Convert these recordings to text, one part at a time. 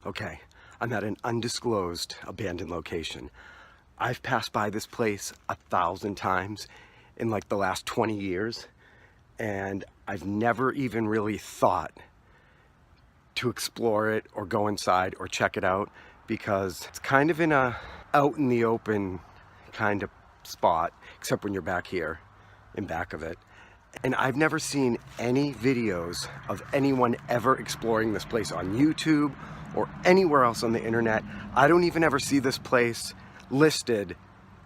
Okay, I'm at an undisclosed abandoned location. I've passed by this place 1,000 times in like the last 20 years, and I've never even really thought to explore it or go inside or check it out because it's kind of in a out in the open kind of spot, except when you're back here in back of it. And I've never seen any videos of anyone ever exploring this place on YouTube or anywhere else on the internet. I don't even ever see this place listed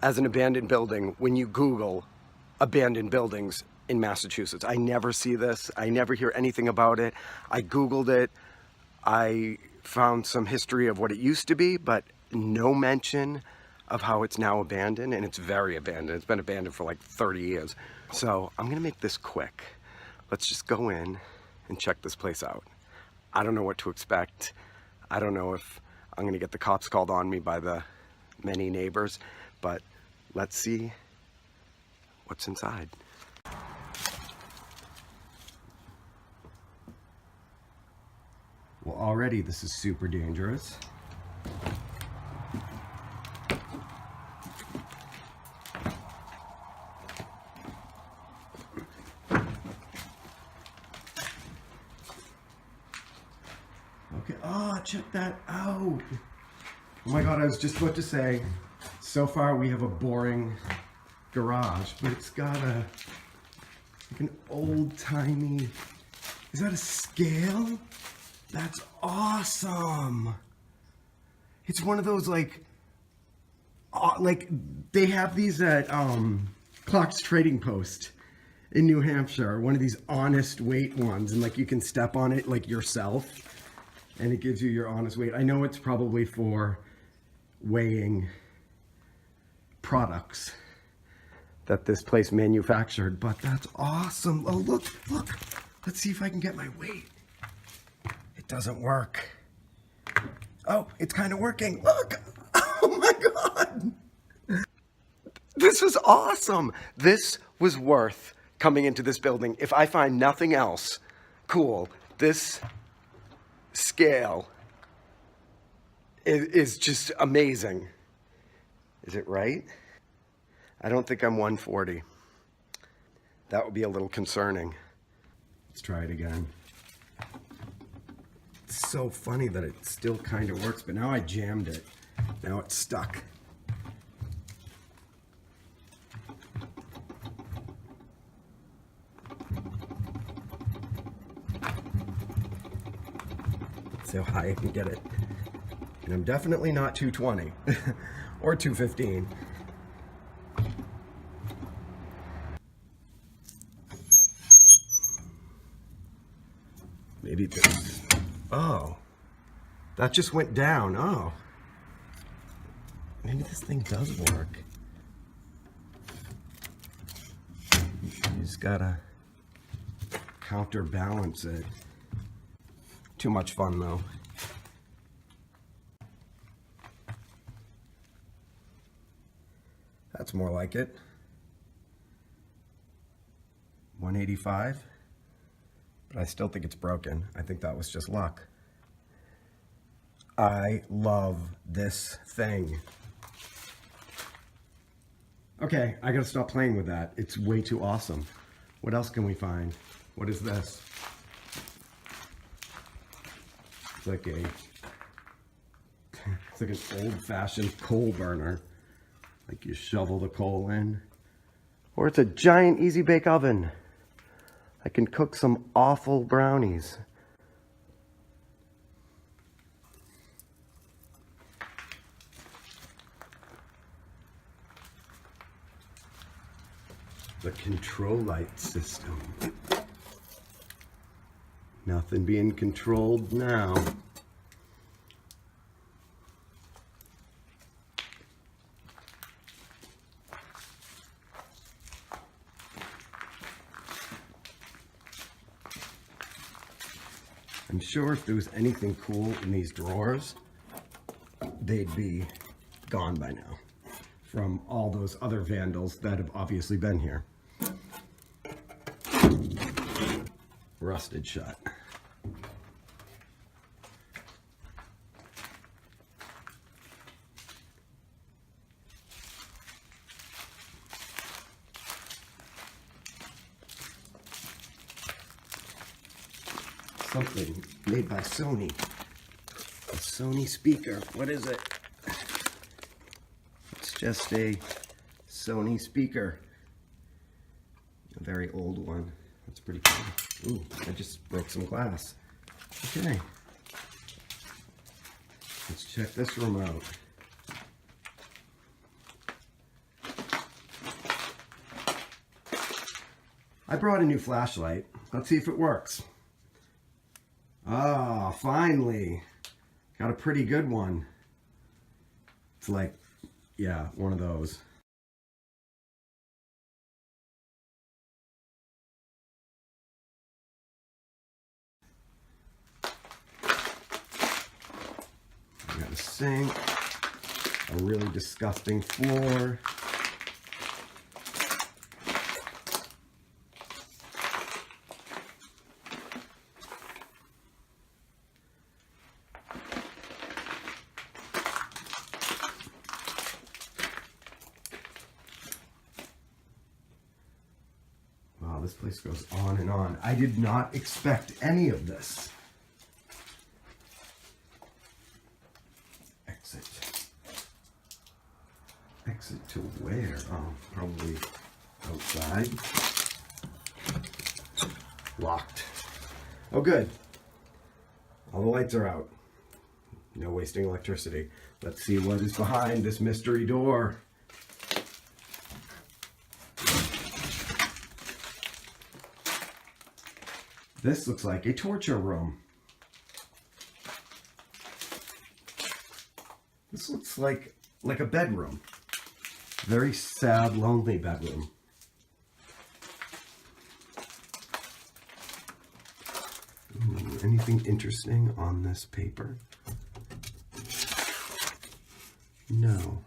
as an abandoned building when you Google abandoned buildings in Massachusetts. I never see this. I never hear anything about it. I Googled it. I found some history of what it used to be, but no mention of how it's now abandoned, and it's very abandoned. It's been abandoned for like 30 years. So I'm gonna make this quick. Let's just go in and check this place out. I don't know what to expect. I don't know if I'm gonna get the cops called on me by the many neighbors, but let's see what's inside. Well, already this is super dangerous. Okay, oh, check that out. Oh my God, I was just about to say, so far we have a boring garage, but it's got like an old-timey, is that a scale? That's awesome. It's one of those like they have these at Clark's Trading Post in New Hampshire, one of these honest weight ones, and like you can step on it like yourself and it gives you your honest weight. I know it's probably for weighing products that this place manufactured, but that's awesome. Oh, look, let's see if I can get my weight. It doesn't work. Oh, it's kind of working. Look, oh my God. This was awesome. This was worth coming into this building. If I find nothing else cool, this scale is just amazing. Is it right? I don't think I'm 140. That would be a little concerning. Let's try it again. It's so funny that it still kind of works, but now I jammed it. Now it's stuck. Let's see how high I can get it. And I'm definitely not 220 or 215. Maybe this. Oh, that just went down. Oh, maybe this thing does work. You just gotta counterbalance it. Too much fun though. That's more like it. 185. But I still think it's broken. I think that was just luck. I love this thing. Okay, I gotta stop playing with that. It's way too awesome. What else can we find? What is this? It's like an old-fashioned coal burner. Like you shovel the coal in. Or it's a giant easy bake oven. I can cook some awful brownies. The control light system. Nothing being controlled now. I'm sure if there was anything cool in these drawers, they'd be gone by now from all those other vandals that have obviously been here. Rusted shut. something made by Sony. A Sony speaker. What is it? It's just a Sony speaker. A very old one. That's pretty cool. Ooh, I just broke some glass. Okay. Let's check this room out. I brought a new flashlight. Let's see if it works. Ah, finally. Got a pretty good one. It's like, yeah, one of those. I got a sink, a really disgusting floor. Wow, this place goes on and on. I did not expect any of this. Exit to where? Oh, probably outside. Locked. Oh, good. All the lights are out. No wasting electricity. Let's see what is behind this mystery door. This looks like a torture room. This looks like a bedroom. Very sad, lonely bedroom. Ooh, anything interesting on this paper? No.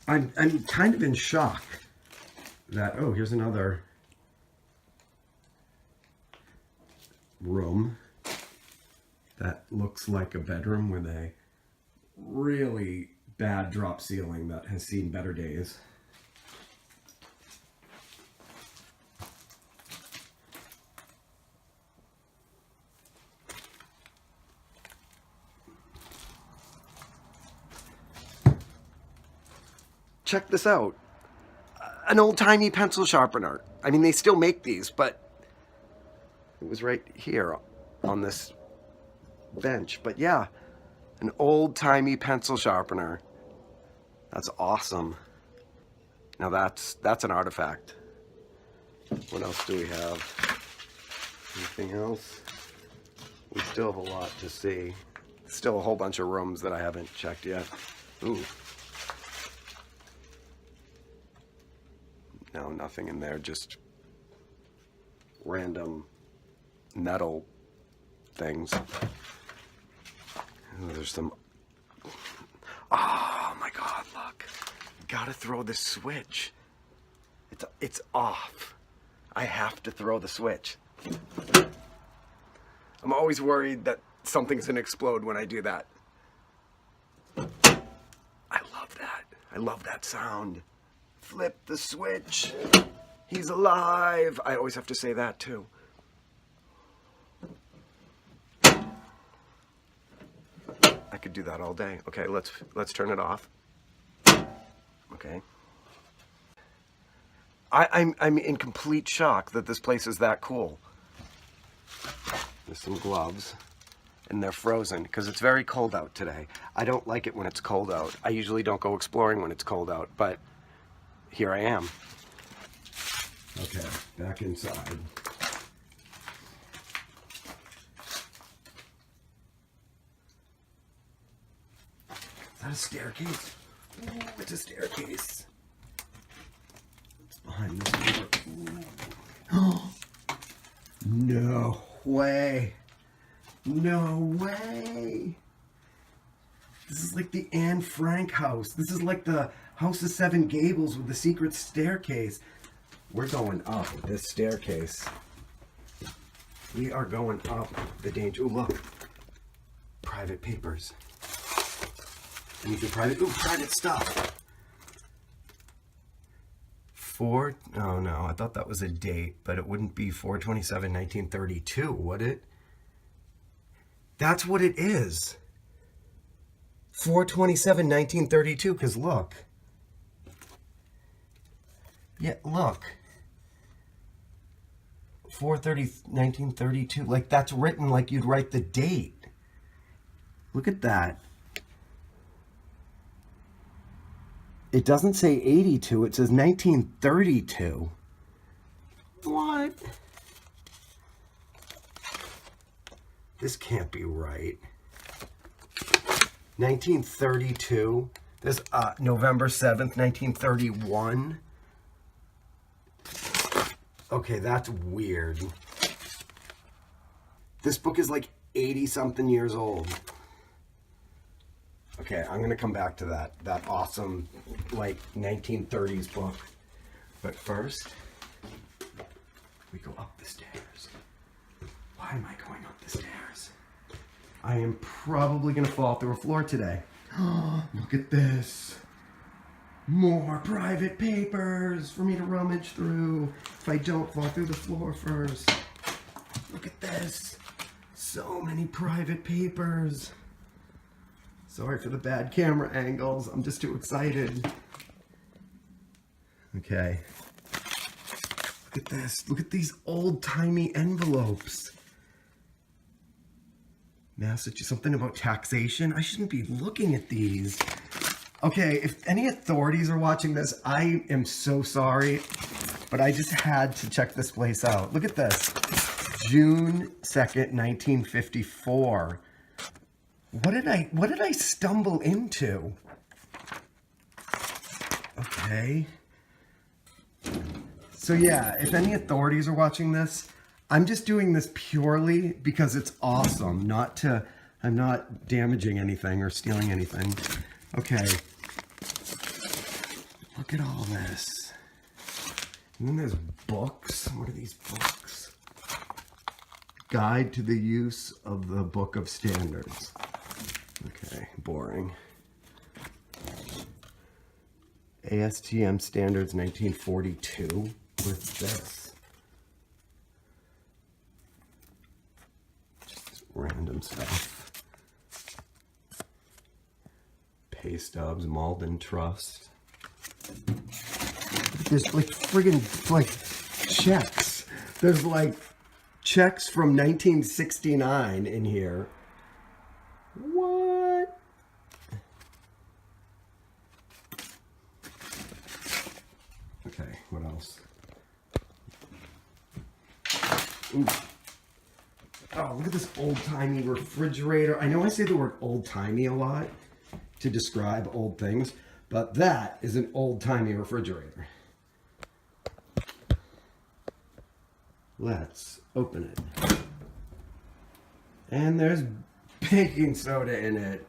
I'm kind of in shock that, oh, here's another room that looks like a bedroom with a really bad drop ceiling that has seen better days. Check this out. An old-timey pencil sharpener. I mean, they still make these, but it was right here on this bench. But yeah, an old-timey pencil sharpener. That's awesome. Now that's an artifact. What else do we have? Anything else? We still have a lot to see. Still a whole bunch of rooms that I haven't checked yet. Ooh. No, nothing in there, just random metal things. Oh, there's some... Oh my God, look. Gotta throw the switch. It's off. I have to throw the switch. I'm always worried that something's gonna explode when I do that. I love that. I love that sound. Flip the switch. He's alive. I always have to say that too. I could do that all day. Okay, let's turn it off. Okay. I'm in complete shock that this place is that cool. There's some gloves, and they're frozen because it's very cold out today. I don't like it when it's cold out. I usually don't go exploring when it's cold out, but here I am. Okay, back inside. Is that a staircase? Ooh, it's a staircase. It's behind this door. Oh, no way. No way. This is like the Anne Frank house. This is like the House of Seven Gables with the secret staircase. We're going up this staircase. We are going up the danger. Ooh, look. Private papers. I need your private stuff. Oh no, I thought that was a date, but it wouldn't be 4/27/1932, would it? That's what it is. 4/27/1932, because look. Yeah, look. 4/30/1932, like that's written like you'd write the date. Look at that. It doesn't say 82, it says 1932. What? This can't be right. 1932. This November 7th, 1931. Okay, that's weird. This book is like 80 something years old. Okay, I'm gonna come back to that awesome, like, 1930s book. But first, we go up the stairs. Why am I going up the stairs? I am probably gonna fall through a floor today. Look at this. More private papers for me to rummage through if I don't fall through the floor first. Look at this. So many private papers. Sorry for the bad camera angles. I'm just too excited. Okay. Look at this. Look at these old-timey envelopes. Massachusetts, something about taxation. I shouldn't be looking at these. Okay, if any authorities are watching this, I am so sorry, but I just had to check this place out. Look at this. June 2nd, 1954. What did I stumble into? Okay. So yeah, if any authorities are watching this, I'm just doing this purely because it's awesome, I'm not damaging anything or stealing anything. Okay. Look at all this. And then there's books. What are these books? Guide to the Use of the Book of Standards. Okay, boring. ASTM Standards 1942. What's this? Just random stuff. Pay stubs, Malden Trust. There's like friggin' like checks. There's like checks from 1969 in here. What? Okay, what else? Ooh. Oh, look at this old-timey refrigerator. I know I say the word old-timey a lot to describe old things, but that is an old-timey refrigerator. Let's open it. And there's baking soda in it.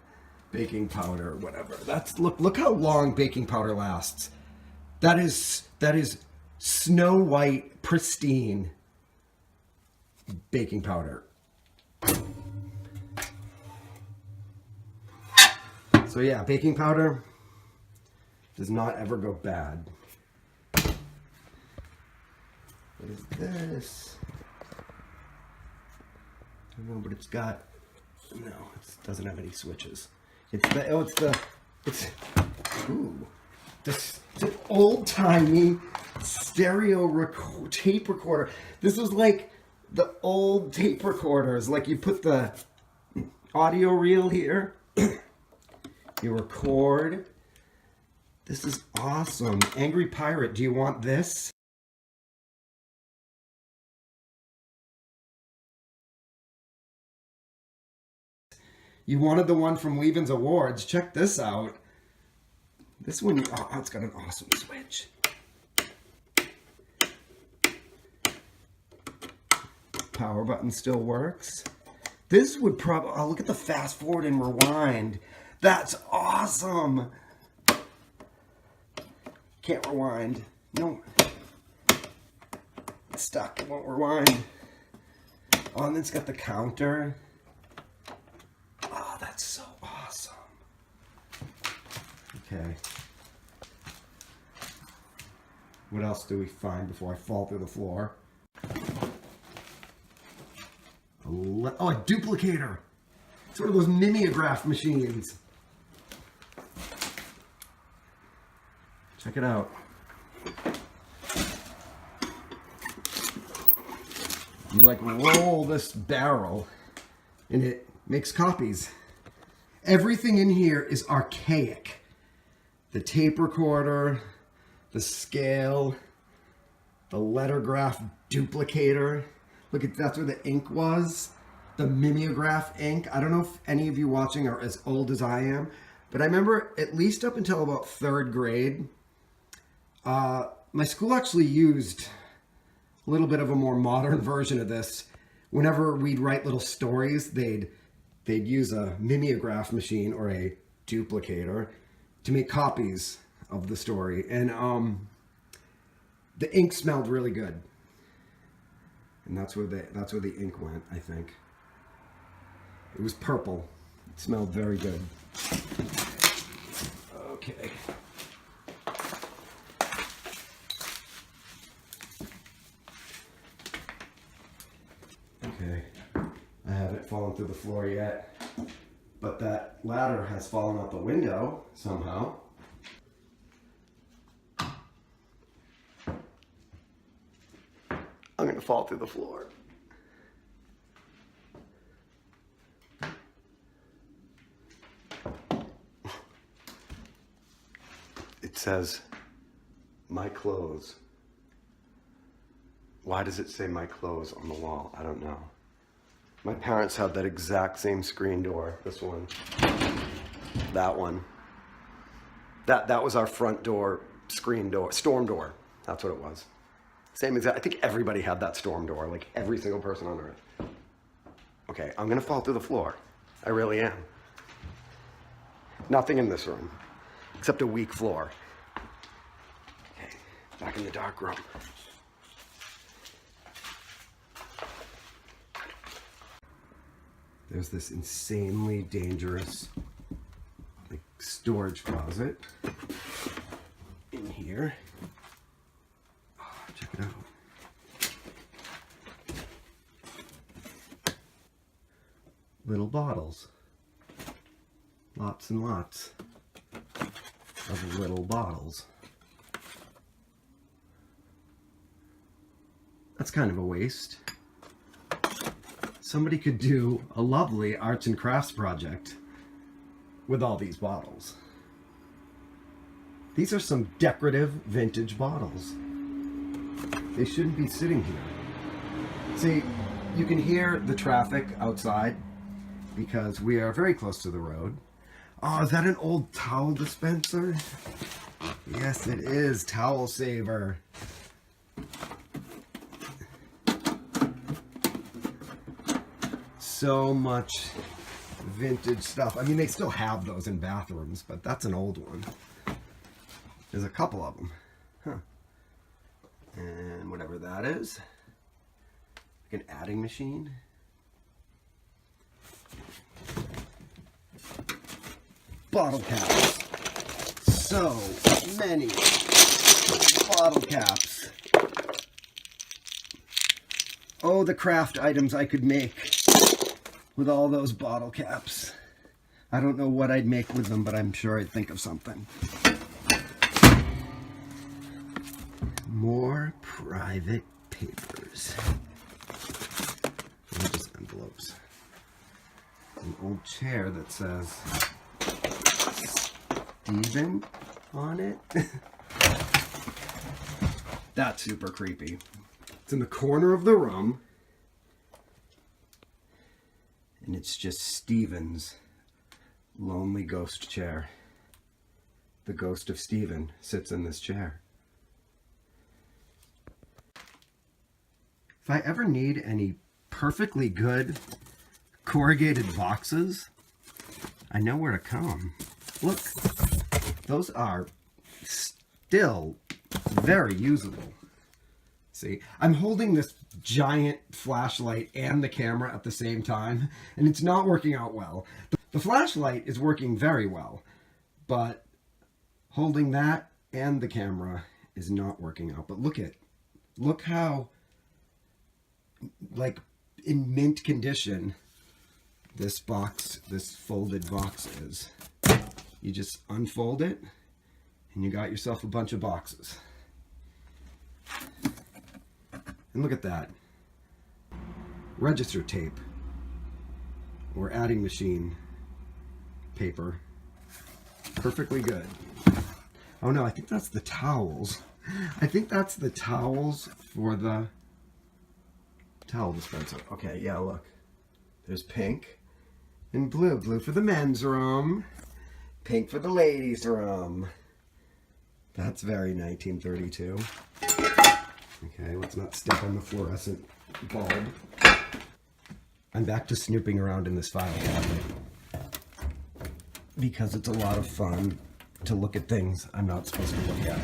Baking powder, whatever. Look how long baking powder lasts. That is snow white, pristine baking powder. So yeah, baking powder does not ever go bad. What is this? I don't know, but it's got, no, it doesn't have any switches. It's an old-timey stereo tape recorder. This was like the old tape recorders. Like you put the audio reel here, you record. This is awesome. Angry Pirate, do you want this? You wanted the one from Weaven's Awards. Check this out. This one, oh, it's got an awesome switch. Power button still works. This would probably, oh, look at the fast forward and rewind. That's awesome. Can't rewind. No. It's stuck, it won't rewind. Oh, and then it's got the counter. Oh, that's so awesome. Okay. What else do we find before I fall through the floor? Oh, a duplicator. It's one of those mimeograph machines. Check it out. You like roll this barrel and it makes copies. Everything in here is archaic. The tape recorder, the scale, the lettergraph duplicator. Look at, that's where the ink was. The mimeograph ink. I don't know if any of you watching are as old as I am, but I remember at least up until about 3rd grade, my school actually used a little bit of a more modern version of this. Whenever we'd write little stories, they'd use a mimeograph machine or a duplicator to make copies of the story. And the ink smelled really good. And that's where the ink went, I think. It was purple. It smelled very good. Okay. Okay, I haven't fallen through the floor yet, but that ladder has fallen out the window somehow. I'm gonna fall through the floor. It says, my clothes. Why does it say my clothes on the wall? I don't know. My parents had that exact same screen door. This one. That one. That was our front door, screen door, storm door. That's what it was. Same exact, I think everybody had that storm door, like every single person on earth. Okay, I'm gonna fall through the floor. I really am. Nothing in this room, except a weak floor. Okay, back in the dark room. There's this insanely dangerous like storage closet in here. Oh, check it out. Little bottles. Lots and lots of little bottles. That's kind of a waste. Somebody could do a lovely arts and crafts project with all these bottles. These are some decorative vintage bottles. They shouldn't be sitting here. See, you can hear the traffic outside because we are very close to the road. Oh, is that an old towel dispenser? Yes, it is. Towel saver. So much vintage stuff. I mean, they still have those in bathrooms, but that's an old one. There's a couple of them. Huh. And whatever that is. Like an adding machine. Bottle caps. So many bottle caps. Oh, the craft items I could make with all those bottle caps. I don't know what I'd make with them, but I'm sure I'd think of something. More private papers. They're just envelopes. An old chair that says Steven on it. That's super creepy. It's in the corner of the room. And it's just Stephen's lonely ghost chair. The ghost of Stephen sits in this chair. If I ever need any perfectly good corrugated boxes, I know where to come. Look, those are still very usable. See, I'm holding this giant flashlight and the camera at the same time, and it's not working out well. The flashlight is working very well, but holding that and the camera is not working out. But look how, like, in mint condition this folded box is. You just unfold it and you got yourself a bunch of boxes. And look at that. Register tape or adding machine paper. Perfectly good. Oh no, I think that's the towels. I think that's the towels for the towel dispenser. Okay, yeah, look. There's pink and blue. Blue for the men's room. Pink for the ladies' room. That's very 1932. Okay, let's not step on the fluorescent bulb. I'm back to snooping around in this file cabinet because it's a lot of fun to look at things I'm not supposed to look at.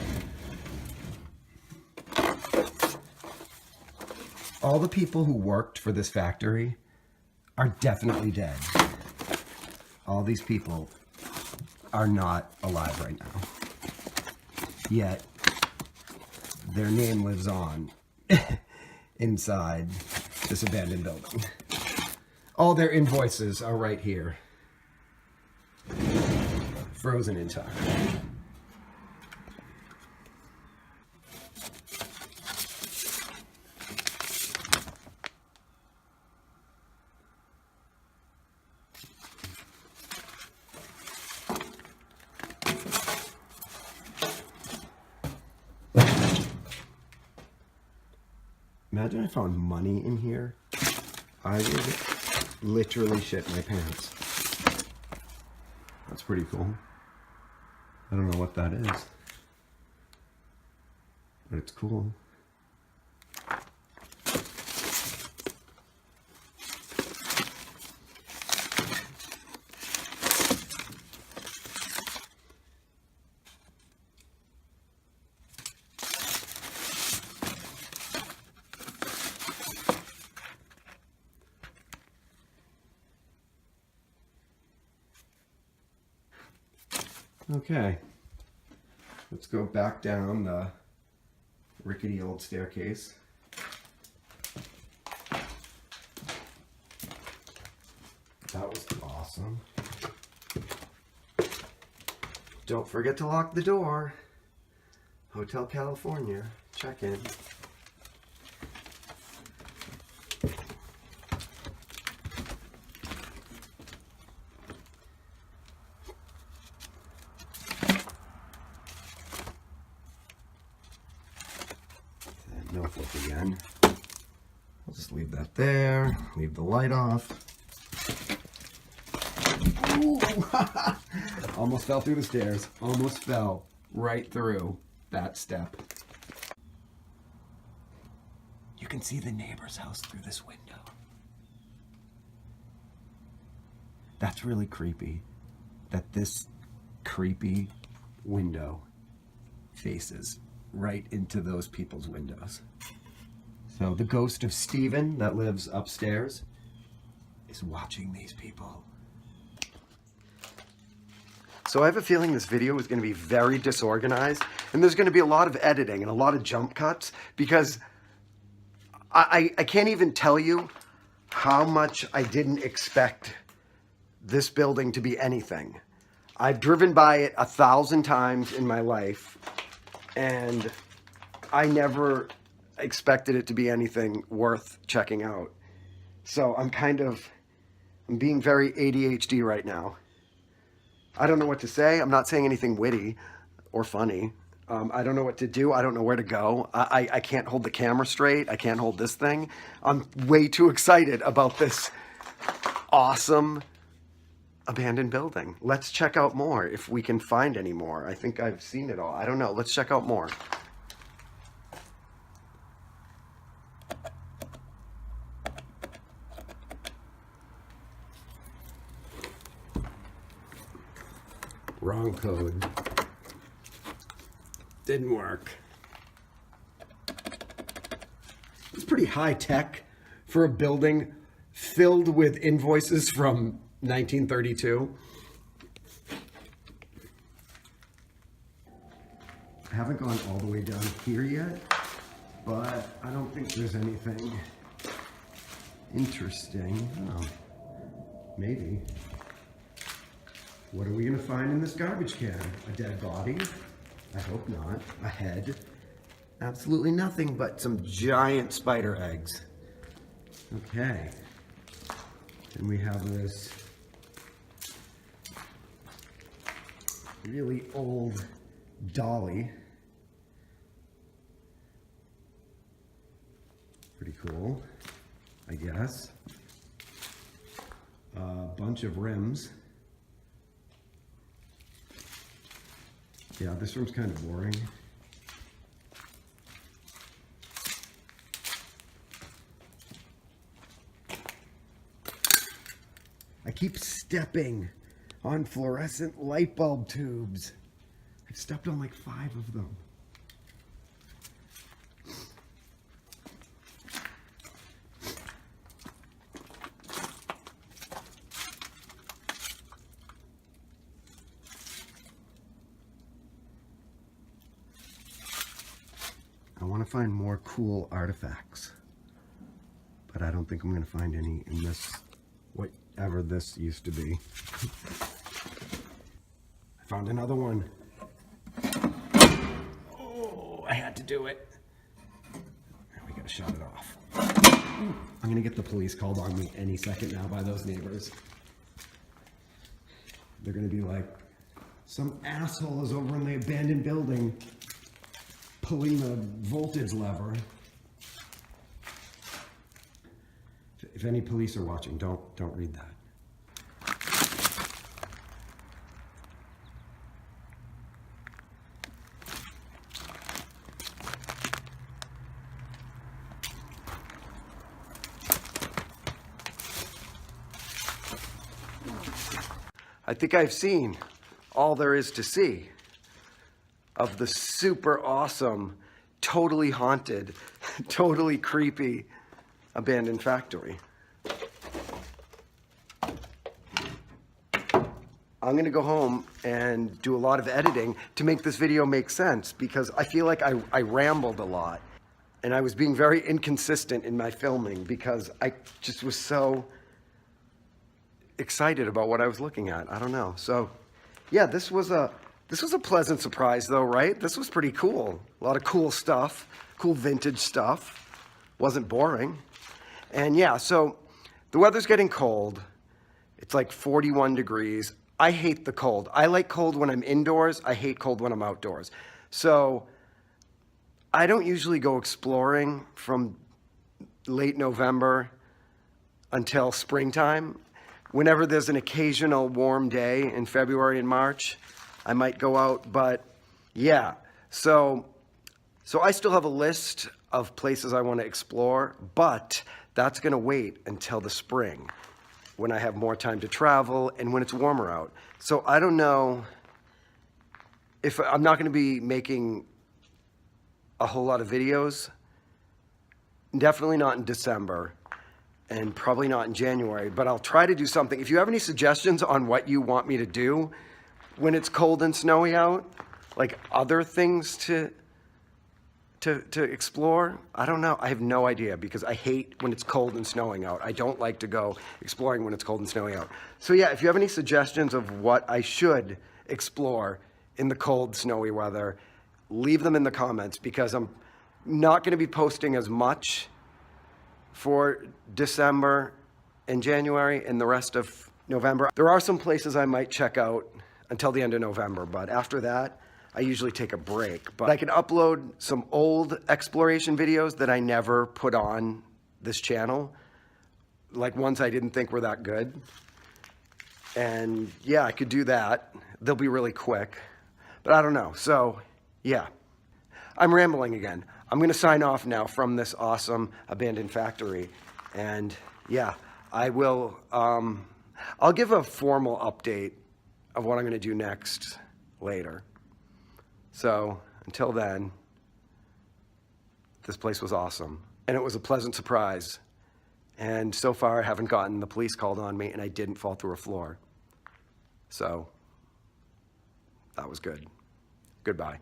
All the people who worked for this factory are definitely dead. All these people are not alive right now. Yet, their name lives on inside this abandoned building. All their invoices are right here. Frozen in time. Imagine I found money in here. I would literally shit my pants. That's pretty cool. I don't know what that is, but it's cool. Okay, let's go back down the rickety old staircase. That was awesome. Don't forget to lock the door. Hotel California, check in. Notebook again. I'll just leave that there. Leave the light off. Ooh. Almost fell through the stairs. Almost fell right through that step. You can see the neighbor's house through this window. That's really creepy. That this creepy window faces right into those people's windows. So the ghost of Stephen that lives upstairs is watching these people. So I have a feeling this video is going to be very disorganized, and there's going to be a lot of editing and a lot of jump cuts because I can't even tell you how much I didn't expect this building to be anything. I've driven by it 1,000 times in my life, and I never expected it to be anything worth checking out. So I'm being very ADHD right now. I don't know what to say. I'm not saying anything witty or funny. I don't know what to do. I don't know where to go. I can't hold the camera straight. I can't hold this thing. I'm way too excited about this awesome abandoned building. Let's check out more if we can find any more. I think I've seen it all. I don't know. Let's check out more. Wrong code. Didn't work. It's pretty high tech for a building filled with invoices from 1932. I haven't gone all the way down here yet, but I don't think there's anything interesting. Oh, maybe. What are we gonna find in this garbage can? A dead body? I hope not. A head? Absolutely nothing but some giant spider eggs. Okay. And we have this really old dolly. Pretty cool, I guess. A bunch of rims. Yeah, this room's kind of boring. I keep stepping on fluorescent light bulb tubes. I've stepped on like 5 of them. I want to find more cool artifacts, but I don't think I'm going to find any in this, whatever this used to be. I found another one. Oh, I had to do it. Now we got to shut it off. I'm going to get the police called on me any second now by those neighbors. They're going to be like, some asshole is over in the abandoned building pulling the voltage lever. If any police are watching, don't read that. I think I've seen all there is to see of the super awesome, totally haunted, totally creepy abandoned factory. I'm gonna go home and do a lot of editing to make this video make sense, because I feel like I rambled a lot and I was being very inconsistent in my filming because I just was so excited about what I was looking at. I don't know. So yeah, this was a pleasant surprise though, right? This was pretty cool. A lot of cool stuff, cool vintage stuff. Wasn't boring. And yeah, so the weather's getting cold. It's like 41 degrees. I hate the cold. I like cold when I'm indoors. I hate cold when I'm outdoors. So I don't usually go exploring from late November until springtime. Whenever there's an occasional warm day in February and March, I might go out, but yeah. So I still have a list of places I want to explore, but that's going to wait until the spring when I have more time to travel and when it's warmer out. So I don't know if I'm not going to be making a whole lot of videos. Definitely not in December and probably not in January, but I'll try to do something. If you have any suggestions on what you want me to do when it's cold and snowy out, like other things to explore, I don't know. I have no idea because I hate when it's cold and snowing out. I don't like to go exploring when it's cold and snowing out. So yeah, if you have any suggestions of what I should explore in the cold, snowy weather, leave them in the comments, because I'm not going to be posting as much for December and January and the rest of November. There are some places I might check out until the end of November, but after that, I usually take a break. But I can upload some old exploration videos that I never put on this channel, like ones I didn't think were that good. And yeah, I could do that. They'll be really quick, but I don't know. So yeah, I'm rambling again. I'm gonna sign off now from this awesome abandoned factory. And yeah, I will, I'll give a formal update of what I'm gonna do next later. So until then, this place was awesome. And it was a pleasant surprise. And so far I haven't gotten the police called on me and I didn't fall through a floor. So that was good. Goodbye.